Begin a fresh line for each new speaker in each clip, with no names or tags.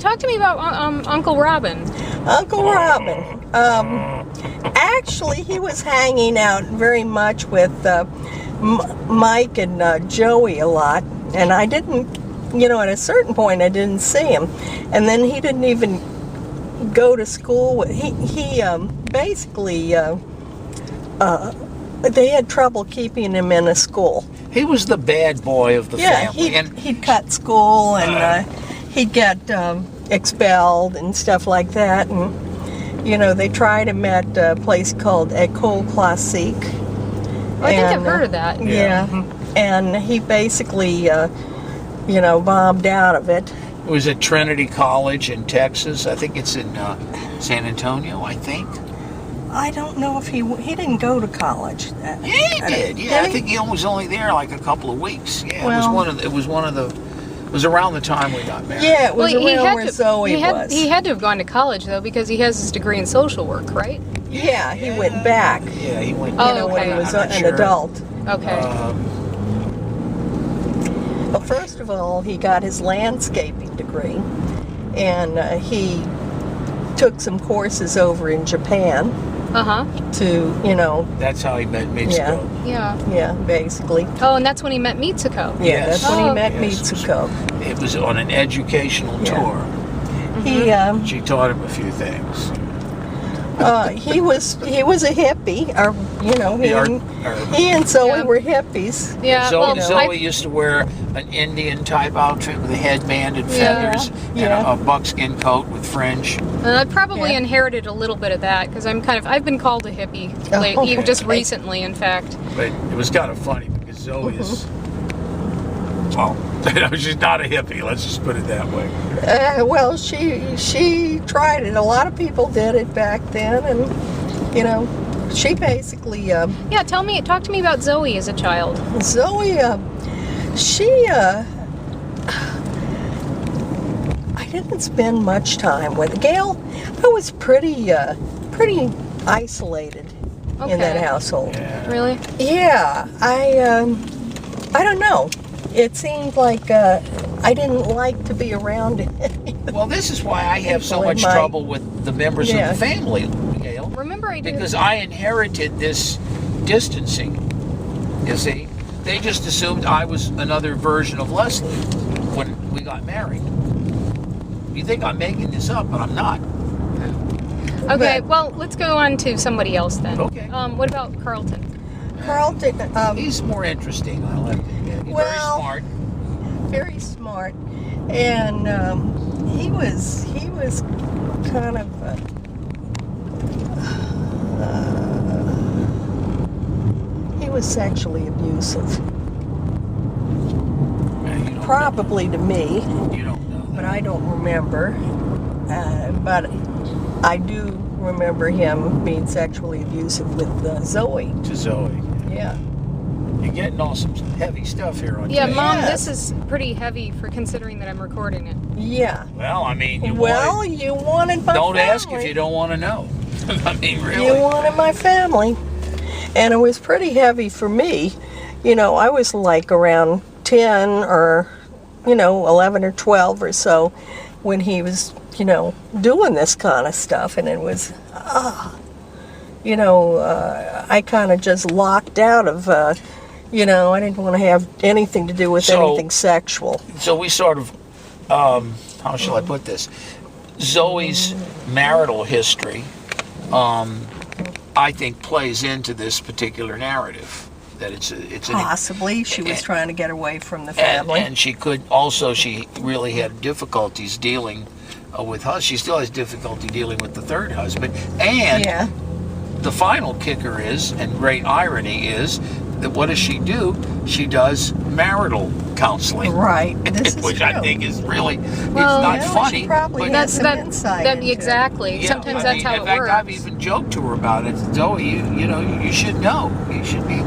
talk to me about Uncle Robin.
Uncle Robin. Actually, he was hanging out very much with Mike and Joey a lot, and I didn't, at a certain point I didn't see him, and then he didn't even go to school. He basically they had trouble keeping him in a school.
He was the bad boy of the family.
He'd cut school, and he'd get expelled and stuff like that. And they tried him at a place called École Classique.
Oh, I think I've heard of that.
Yeah, and he basically, bombed out of it.
It was at Trinity College in Texas. I think it's in San Antonio, I think.
I don't know if he didn't go to college.
Yeah, he did. Yeah, I think he was only there like a couple of weeks. Yeah, it was around the time we got married.
Yeah, it was around where Zoe was.
He had to have gone to college though, because he has his degree in social work, right?
Yeah, he went back.
Yeah, he went.
When he was an adult.
Okay.
Well, first of all, he got his landscaping degree, and he took some courses over in Japan. To,
That's how he met Mitsuko.
Yeah, basically.
Oh, and that's when he met Mitsuko.
Yeah,
Yes.
that's when he met Mitsuko.
It was on an educational tour. She taught him a few things.
He was a hippie, or he and Zoe were hippies.
Yeah,
Zoe used to wear an Indian type outfit with a headband and feathers and a buckskin coat with fringe.
And I probably inherited a little bit of that because I've been called a hippie lately, just recently, in fact.
But it was kind of funny because Zoe is, she's not a hippie. Let's just put it that way.
Well, she tried it. A lot of people did it back then, and she basically.
Talk to me about Zoe as a child.
Zoe, I didn't spend much time with Gail. I was pretty isolated in that household.
Yeah.
Really?
Yeah, I don't know. It seemed like I didn't like to be around it.
Well, this is why I have so much trouble with the members of the family, Gail.
Remember,
because I inherited this distancing. You see, they just assumed I was another version of Leslie when we got married. You think I'm making this up, but I'm not.
Okay, well, let's go on to somebody else then.
Okay.
What about Carlton?
Carlton.
He's more interesting. I like him. He's
very smart, and he was kind of he was sexually abusive. Probably to me.
You don't know.
But I don't remember. But I do remember him being sexually abusive with Zoe.
To Zoe.
Yeah.
You're getting all some heavy stuff here on
Yeah,
tape.
Mom, this is pretty heavy for considering that I'm recording it.
Yeah.
Well, I mean,
you wanted my
Don't
family.
ask if you don't want to know. I mean, really.
You wanted my family. And it was pretty heavy for me. I was like around 10 or, 11 or 12 or so when he was, doing this kind of stuff. And it was, I kind of just locked out of, I didn't want to have anything to do with anything sexual.
So we sort of, how shall I put this? Zoe's marital history, I think, plays into this particular narrative. That it's
possibly she was trying to get away from the family,
and she really had difficulties dealing with us. She still has difficulty dealing with the third husband, and the final kicker is, and great irony is, that what does she do? She does marital counseling,
right?
Which I think is really it's not funny.
She probably
but
has some insight into
exactly.
Yeah,
Sometimes that's how it works.
In fact, I've even joked to her about it. Zoe, you should know. You should be,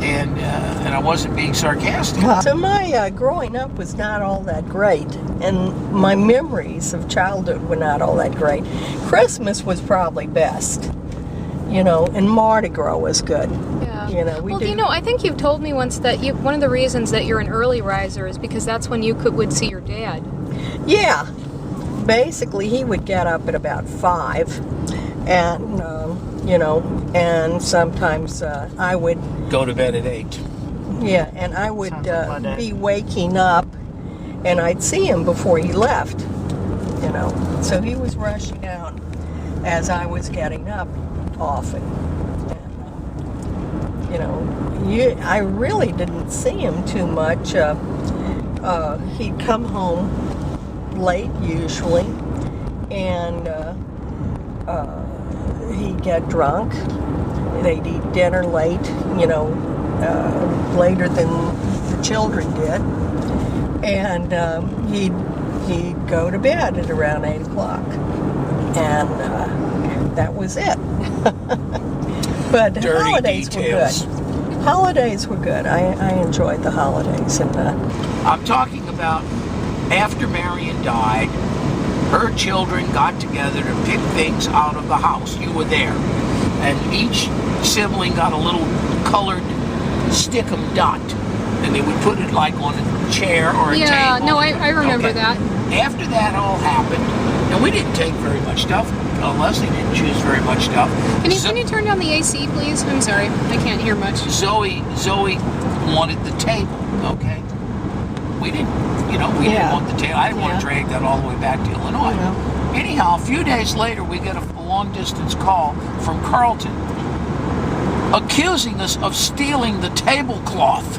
and I wasn't being sarcastic.
So my growing up was not all that great, and my memories of childhood were not all that great. Christmas was probably best, and Mardi Gras was good.
Yeah. I think you've told me once that one of the reasons that you're an early riser is because that's when you would see your dad.
Yeah. basically he would get up at about 5, and you know, and sometimes I would
Go to bed at 8.
yeah, and I would
Sounds like my dad.
be waking up, and I'd see him before he left. You know, so he was rushing out as I was getting up often. And, you know, I really didn't see him too much. He'd come home late usually, and he'd get drunk. They'd eat dinner late, you know, later than the children did, and he'd go to bed at around 8 o'clock, and that was it. But
Dirty
holidays
details.
were good. Holidays were good. I enjoyed the holidays, and
I'm talking about after Marion died, her children got together to pick things out of the house. You were there. And each sibling got a little colored stick-em dot. And they would put it like on a chair or a table.
Yeah, no, I remember
Okay.
that.
After that all happened, and we didn't take very much stuff. Leslie didn't choose very much stuff.
Can you turn down the AC, please? I'm sorry, I can't hear much.
Zoe wanted the table, okay? We didn't
Yeah.
want the table. I didn't want to drag that all the way back to Illinois.
Yeah.
Anyhow, a few days later, we get a long-distance call from Carlton accusing us of stealing the tablecloth.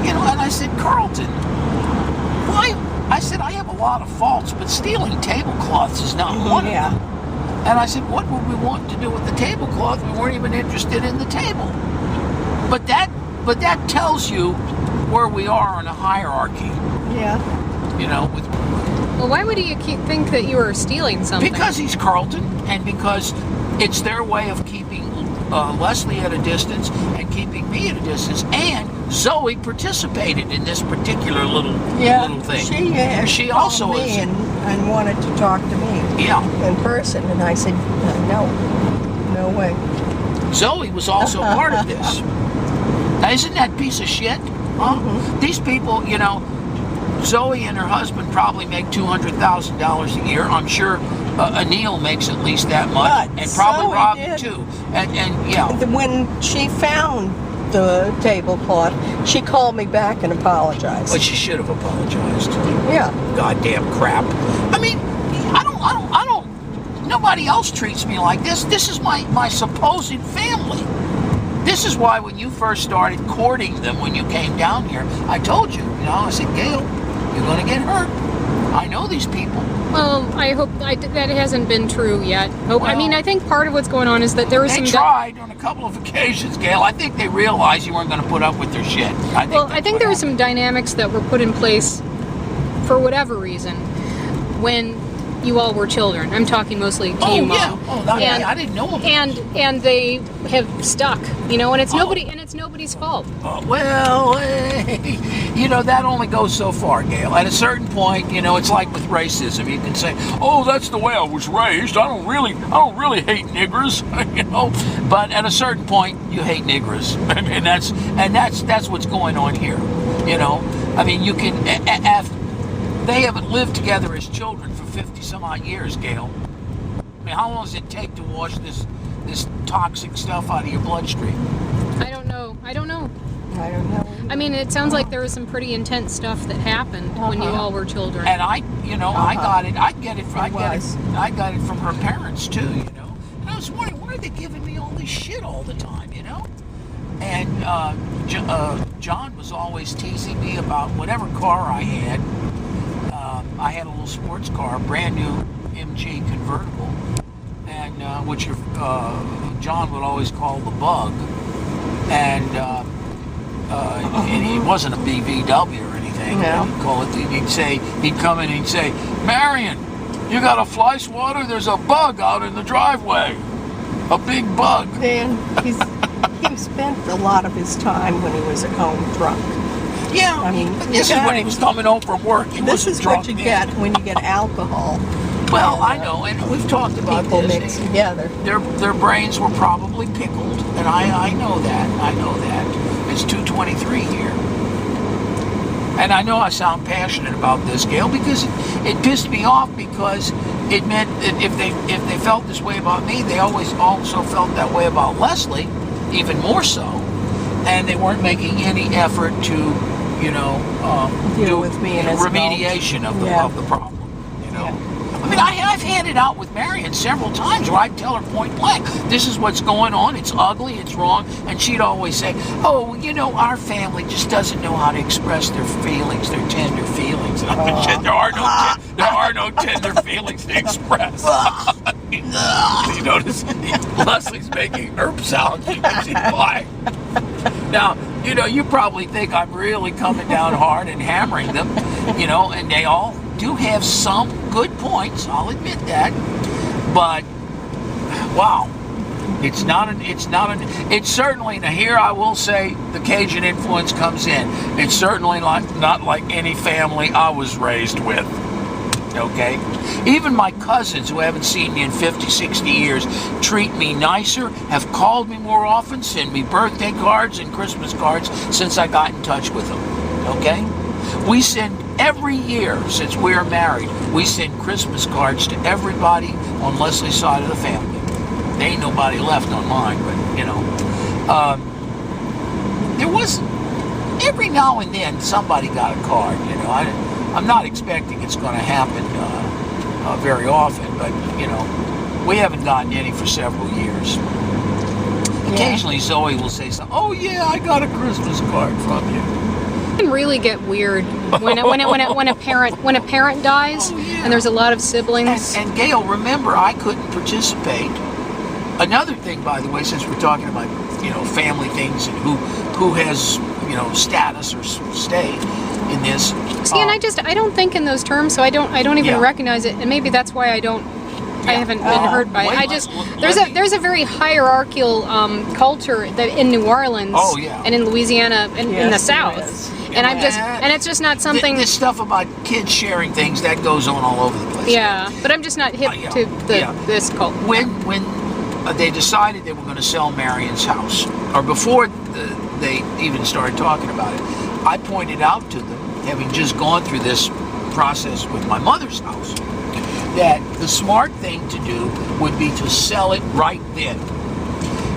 You know, and I said, Carlton, why? I said, I have a lot of faults, but stealing tablecloths is not one of
yeah.
them. And I said, what would we want to do with the tablecloth? We weren't even interested in the table. But that tells you where we are in a hierarchy.
Yeah.
You know, with
Well, why would he think that you were stealing something?
because he's Carlton, and because it's their way of keeping Leslie at a distance and keeping me at a distance. And Zoe participated in this particular little thing. She
called
also
me
is.
and wanted to talk to me
Yeah.
in person, and I said, no way.
Zoe was also part of this. Now, isn't that piece of shit? Huh?
Mm-hmm.
These people, you know, Zoe and her husband probably make $200,000 a year. I'm sure Anil makes at least that much,
But
and probably
Zoe
Robin
did.
too. And yeah,
When she found the tablecloth, she called me back and apologized.
but she should have apologized.
Yeah.
Goddamn crap. I mean, I don't. Nobody else treats me like this. This is my supposed family. This is why when you first started courting them, when you came down here, I told you, I said, Gail, you're going to get hurt. I know these people.
Well, I hope that hasn't been true yet. I mean, I think part of what's going on is that there was
They
some.
tried on a couple of occasions, Gail. I think they realized you weren't going to put up with their shit.
I think there were some dynamics that were put in place for whatever reason when you all were children. I'm talking mostly to you, Mom.
I didn't know about it.
And they have stuck, and it's nobody's fault.
That only goes so far, Gail. At a certain point, it's like with racism. You can say, "Oh, that's the way I was raised. I don't really hate niggers," But at a certain point, you hate niggers, and that's what's going on here. I mean, you can. They haven't lived together as children for 50 some odd years, Gail. I mean, how long does it take to wash this toxic stuff out of your bloodstream?
I don't know.
I don't know.
I mean, it sounds like there was some pretty intense stuff that happened when you all were children.
And I got it. I got it from her parents too. And I was wondering, why are they giving me all this shit all the time? And John was always teasing me about whatever car I had. I had a little sports car, brand new MG convertible, and which John would always call the Bug, and it wasn't a BVW or anything.
No.
He'd call it. He'd come in and he'd say, "Marion, you got a fly swatter? There's a bug out in the driveway, a big bug."
Dan, he spent a lot of his time when he was at home drunk.
Yeah,
I mean,
this is when he was coming home from work.
This is what you get when you get alcohol.
Well, I know, and we've talked about
People
this.
mixed together.
Their brains were probably pickled, and I know that. It's 2:23 here, And I know I sound passionate about this, Gail, because it pissed me off, because it meant that if they felt this way about me, they always also felt that way about Leslie, even more so, and they weren't making any effort to,
deal with me and his
remediation of the problem. I mean, I've had it out with Marion several times where I'd tell her point blank, this is what's going on, it's ugly, it's wrong, and she'd always say, oh, our family just doesn't know how to express their feelings, their tender feelings. And I said, there are no tender feelings to express. You notice Leslie's making herb sounds because she's lying. Now, you probably think I'm really coming down hard and hammering them, and they all do have some good points, I'll admit that, but wow, it's certainly, now here I will say the Cajun influence comes in. It's certainly not like any family I was raised with. Okay? Even my cousins who haven't seen me in 50, 60 years treat me nicer, have called me more often, send me birthday cards and Christmas cards since I got in touch with them. Okay? We send, every year since we are married, we send Christmas cards to everybody on Leslie's side of the family. There ain't nobody left on mine, but, there was, every now and then, somebody got a card, I'm not expecting it's going to happen very often, but, we haven't gotten any for several years. Occasionally Zoe will say something, oh yeah, I got a Christmas card from you.
It can really get weird when a parent dies, and there's a lot of siblings.
And Gail, remember, I couldn't participate. Another thing, by the way, since we're talking about family things and who has status or stay in this.
See, and I don't think in those terms, so I don't even recognize it, and maybe that's why I haven't been hurt by it. There's a very hierarchical culture that in New Orleans and in Louisiana and in the South. And it's just not something.
This stuff about kids sharing things that goes on all over the place.
Yeah, but I'm just not hip to this cult.
When they decided they were going to sell Marion's house, or before they even started talking about it, I pointed out to them, having just gone through this process with my mother's house, that the smart thing to do would be to sell it right then,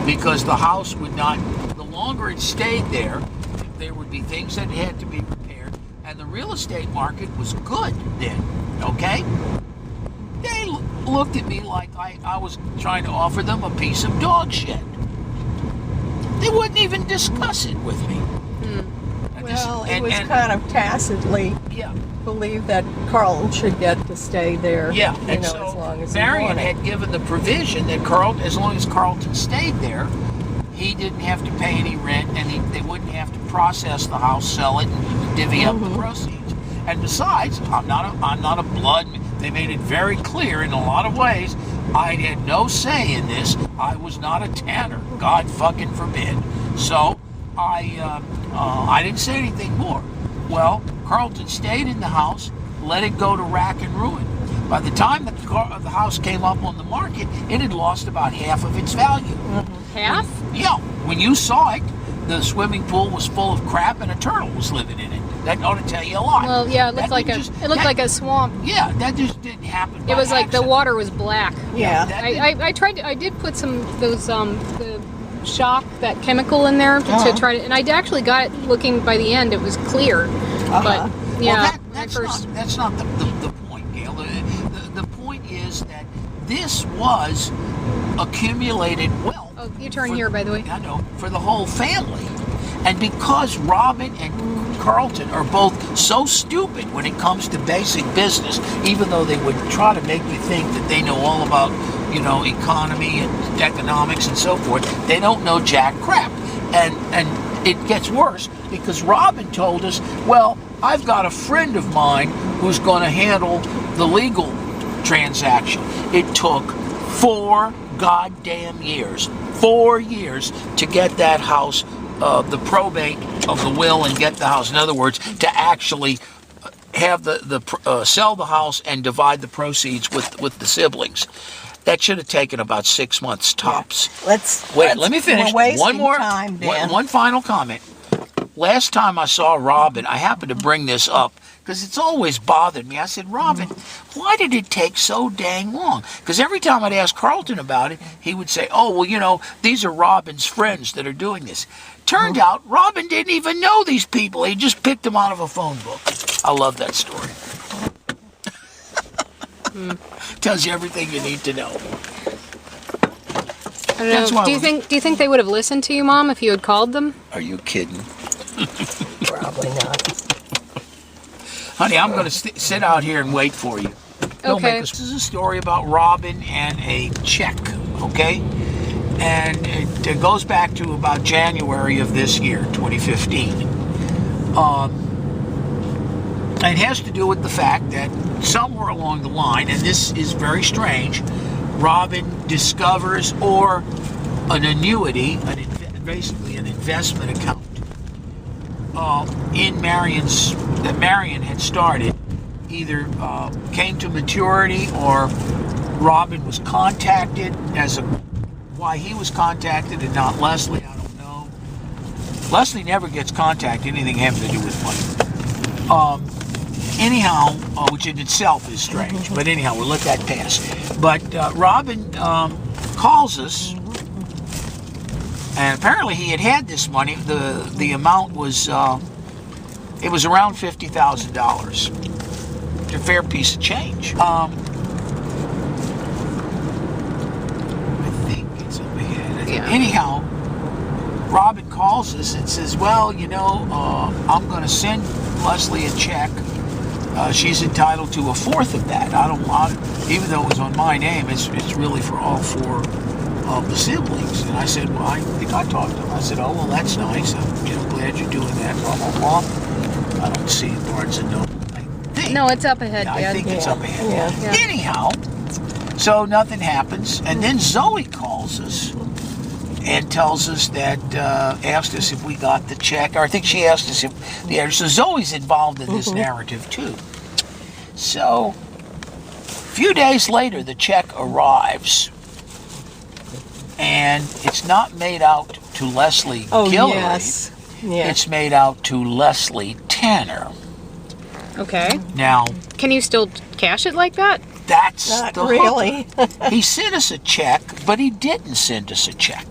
because the house would not. The longer it stayed there would be things that had to be repaired, and the real estate market was good then, okay? They looked at me like I was trying to offer them a piece of dog shit. They wouldn't even discuss it with me.
Well, it was kind of tacitly believed that Carlton should get to stay there,
and so
as long as
Marion
he wanted.
had given the provision that as long as Carlton stayed there, he didn't have to pay any rent, and they wouldn't have to process the house, sell it, and divvy up the proceeds. And besides, I'm not a blood. They made it very clear in a lot of ways. I had no say in this. I was not a tanner. God fucking forbid. So I didn't say anything more. Well, Carlton stayed in the house, let it go to rack and ruin. By the time the house came up on the market, it had lost about half of its value.
Half?
Yeah. When you saw it, the swimming pool was full of crap and a turtle was living in it. That ought to tell you a lot.
Well, yeah, it looked like a swamp.
Yeah, that just didn't happen.
It was like
accident.
the water was black.
Yeah.
I did put the shock, that chemical in there to try to, and I actually got it looking by the end. It was clear, but yeah.
Well, that's not the point, Gail. The point is that this was accumulated wealth.
Oh, you turn here, by the way.
I know, for the whole family. And because Robin and Carlton are both so stupid when it comes to basic business, even though they would try to make you think that they know all about, economy and economics and so forth, they don't know jack crap. And it gets worse because Robin told us, well, I've got a friend of mine who's going to handle the legal transaction. It took 4 goddamn years, 4 years to get that house, the probate of the will, and get the house. In other words, to actually have sell the house and divide the proceeds with the siblings. That should have taken about 6 months tops.
Yeah. Let me finish.
One more
time, Dan.
one final comment. last time I saw Robin, I happened to bring this up because it's always bothered me. I said, Robin, why did it take so dang long? Because every time I'd ask Carlton about it, he would say, oh, well, you know, these are Robin's friends that are doing this. Turned out Robin didn't even know these people. He just picked them out of a phone book. I love that story. Tells you everything you need to know.
I don't know. Do you think they would have listened to you, Mom, if you had called them?
Are you kidding?
Probably not.
Honey, I'm going to sit out here and wait for you.
Okay.
This is a story about Robin and a check, okay? And it goes back to about January of this year, 2015. It has to do with the fact that somewhere along the line, and this is very strange, Robin discovers an annuity, basically an investment account in that Marion had started, either came to maturity or Robin was contacted why he was contacted and not Leslie, I don't know. Leslie never gets contacted, anything having to do with money. Anyhow, which in itself is strange, but anyhow, we'll let that pass. But Robin calls us, and apparently he had this money. The amount was it was around $50,000. A fair piece of change. I think it's up ahead. Yeah. Anyhow, Robin calls us and says, well, you know, I'm going to send Leslie a check. She's entitled to a fourth of that. Even though it was on my name, it's really for all four of the siblings. And I said, well, I think I talked to him. I said, oh, well, that's nice. I'm glad you're doing that. Blah, blah, blah. I don't see it, Barnes and Noble.
No, it's up ahead,
yeah,
Dad.
I think it's up ahead.
Yeah.
Anyhow, so nothing happens. And then Zoe calls us and tells us that, asked us if we got the check. Or I think she asked us if the address. So Zoe's involved in this narrative too. So a few days later, the check arrives. And it's not made out to Leslie Guillory.
Yes. Yeah.
It's made out to Leslie Tanner.
Okay.
Now,
can you still cash it like that?
That's
Not
the
really.
He sent us a check, but he didn't send us a check.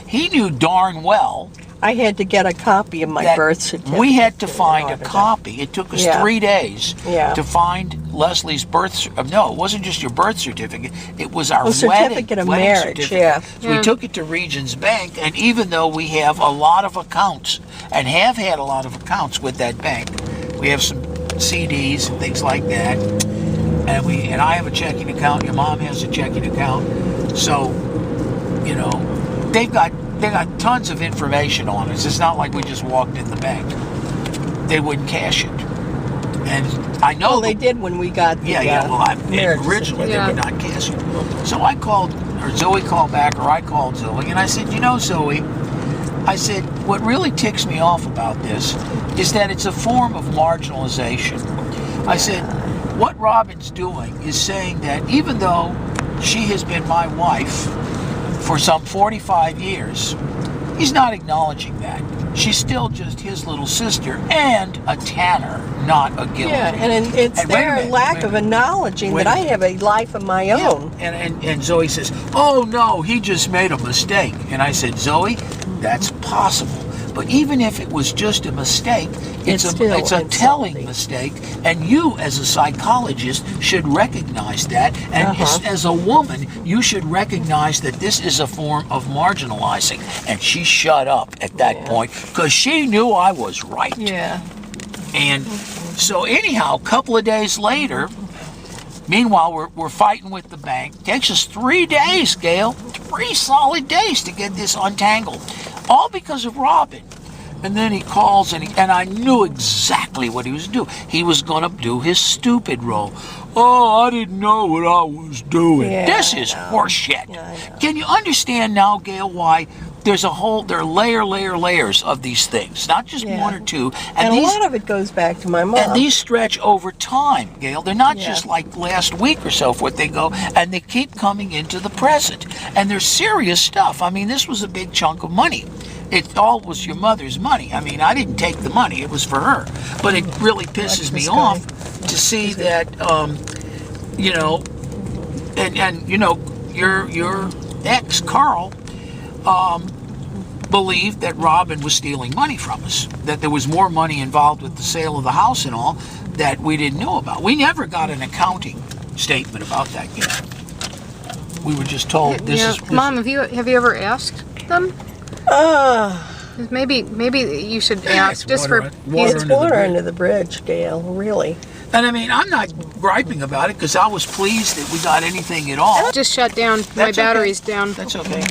He knew darn well
I had to get a copy of my birth certificate.
We had to find a copy. It took us 3 days to find Leslie's no, it wasn't just your birth certificate. It was our
certificate of marriage.
Certificate. So we took it to Regions Bank, and even though we have a lot of accounts and have had a lot of accounts with that bank, we have some CDs and things like that, and I have a checking account. Your mom has a checking account, so you know they got tons of information on us. It's not like we just walked in the bank. They wouldn't cash it. And I know...
Well, they did when we got the
originally they would not cash it. So I called, or Zoe called back, or I called Zoe, and I said, you know, Zoe, I said, what really ticks me off about this is that it's a form of marginalization. I said, what Robin's doing is saying that even though she has been my wife for some 45 years, he's not acknowledging that. She's still just his little sister and a Tanner, not a Guillory.
Yeah, and it's their lack of acknowledging that I have a life of my own.
And Zoe says, oh no, he just made a mistake. And I said, Zoe, that's possible. But even if it was just a mistake, it's a telling mistake, and you as a psychologist should recognize that, and as a woman, you should recognize that this is a form of marginalizing. And she shut up at that point, because she knew I was right.
Yeah.
And so anyhow, a couple of days later, meanwhile, we're fighting with the bank. It takes us 3 days, Gail, 3 solid days to get this untangled. All because of Robin. And then he calls, and I knew exactly what he was doing. He was going to do his stupid role. Oh, I didn't know what I was doing.
Yeah,
this is horseshit. Yeah, can you understand now, Gail, why there are layers of these things, not just one or two.
And a lot of it goes back to my mom.
And these stretch over time, Gail. They're not just like last week or so forth. They go, and they keep coming into the present. And they're serious stuff. I mean, this was a big chunk of money. it all was your mother's money. I mean, I didn't take the money; it was for her. But it really pisses me off to see that, you know, and you know, your ex Carl believed that Robin was stealing money from us. That there was more money involved with the sale of the house and all that we didn't know about. We never got an accounting statement about that yet. We were just told this is.
Mom, have you ever asked them? Maybe you should ask just for.
It's water under the bridge, Gail. Really.
And I mean, I'm not griping about it because I was pleased that we got anything at all.
Just shut down. My battery's down.
That's okay.